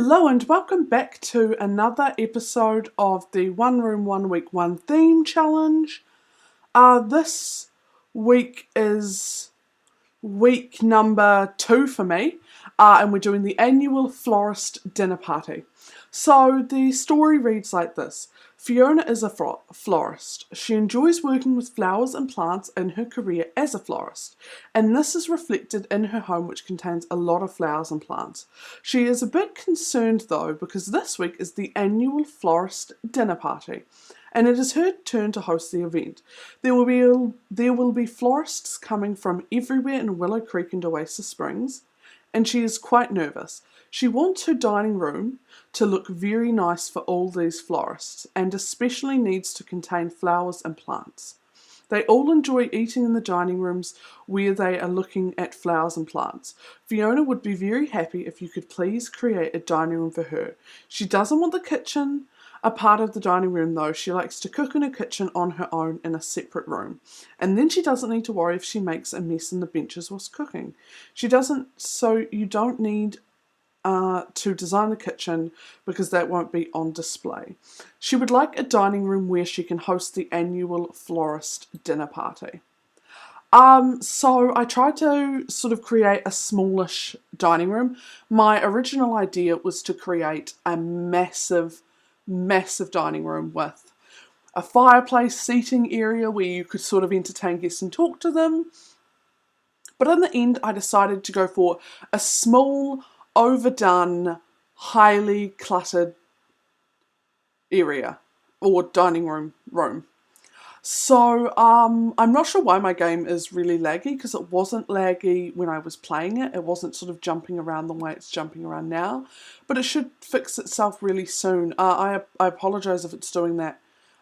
Hello and welcome back to another episode of the One Room, One Week, One Theme Challenge. This week is week number 2 for me, and we're doing the annual florist dinner party. So the story reads like this. Fiona is a florist. She enjoys working with flowers and plants in her career as a florist, and this is reflected in her home, which contains a lot of flowers and plants. She is a bit concerned though, because this week is the annual florist dinner party, and it is her turn to host the event. There will be florists coming from everywhere in Willow Creek and Oasis Springs, and she is quite nervous. She wants her dining room to look very nice for all these florists, and especially needs to contain flowers and plants. They all enjoy eating in the dining rooms where they are looking at flowers and plants. Fiona would be very happy if you could please create a dining room for her. She doesn't want the kitchen a part of the dining room though. She likes to cook in her kitchen on her own in a separate room. And then she doesn't need to worry if she makes a mess in the benches whilst cooking. So you don't need to design the kitchen because that won't be on display. She would like a dining room where she can host the annual florist dinner party. So I tried to sort of create a smallish dining room. My original idea was to create a massive dining room with a fireplace, seating area where you could sort of entertain guests and talk to them. But in the end, I decided to go for a small, overdone, highly cluttered area or dining room. So I'm not sure why my game is really laggy, because it wasn't laggy when I was playing it. It wasn't sort of jumping around the way it's jumping around now, but it should fix itself really soon. I apologise if it's doing that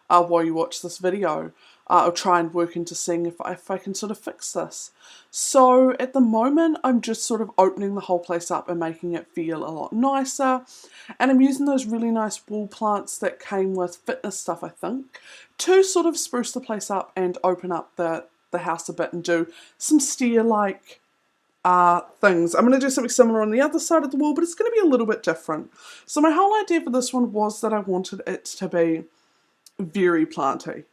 while you watch this video. I'll try and work into seeing if I can sort of fix this. So at the moment, I'm just sort of opening the whole place up and making it feel a lot nicer. And I'm using those really nice wall plants that came with fitness stuff, I think, to sort of spruce the place up and open up the house a bit and do some stair-like things. I'm going to do something similar on the other side of the wall, but it's going to be a little bit different. So my whole idea for this one was that I wanted it to be very planty.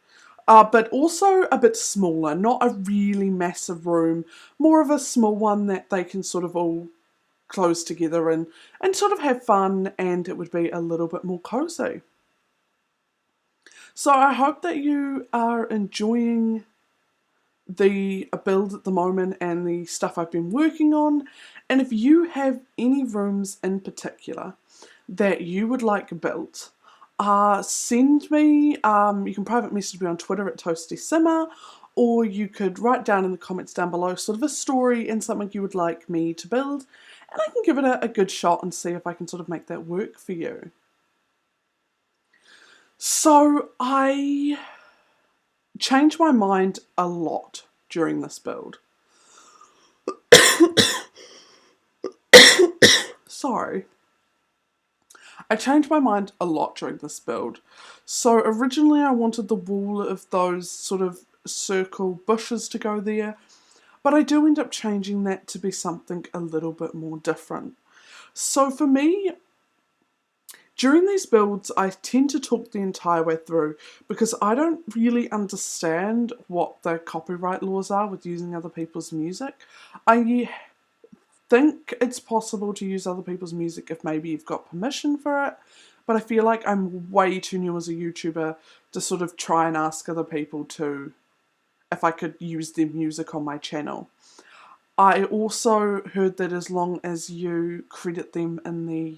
But also a bit smaller, not a really massive room, more of a small one that they can sort of all close together and sort of have fun, and it would be a little bit more cozy. So I hope that you are enjoying the build at the moment and the stuff I've been working on. And if you have any rooms in particular that you would like built, send me, you can private message me on Twitter at toastsdevil, or you could write down in the comments down below sort of a story and something you would like me to build, and I can give it a good shot and see if I can sort of make that work for you. So I changed my mind a lot during this build. Sorry. I changed my mind a lot during this build. So originally I wanted the wall of those sort of circle bushes to go there, but I do end up changing that to be something a little bit more different. So for me, during these builds, I tend to talk the entire way through because I don't really understand what the copyright laws are with using other people's music. I think it's possible to use other people's music if maybe you've got permission for it, but I feel like I'm way too new as a YouTuber to sort of try and ask other people to, if I could use their music on my channel. I also heard that as long as you credit them in the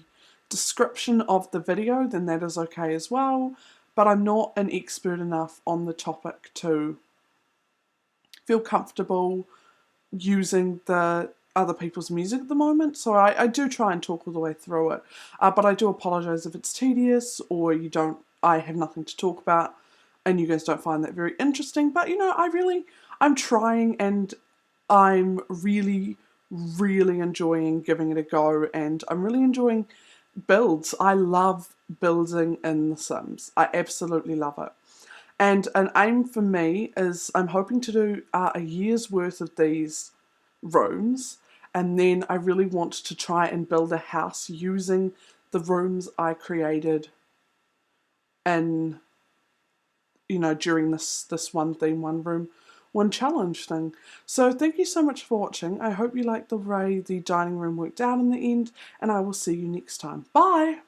description of the video, then that is okay as well, but I'm not an expert enough on the topic to feel comfortable using the other people's music at the moment, so I do try and talk all the way through it, but I do apologise if it's tedious or I have nothing to talk about and you guys don't find that very interesting. But you know, I'm trying, and I'm really enjoying giving it a go, and I'm really enjoying builds. I love building in The Sims. I absolutely love it. And an aim for me is I'm hoping to do a year's worth of these rooms, and then I really want to try and build a house using the rooms I created in, during this one theme, one room, one challenge thing. So thank you so much for watching. I hope you liked the way the dining room worked out in the end, and I will see you next time. Bye!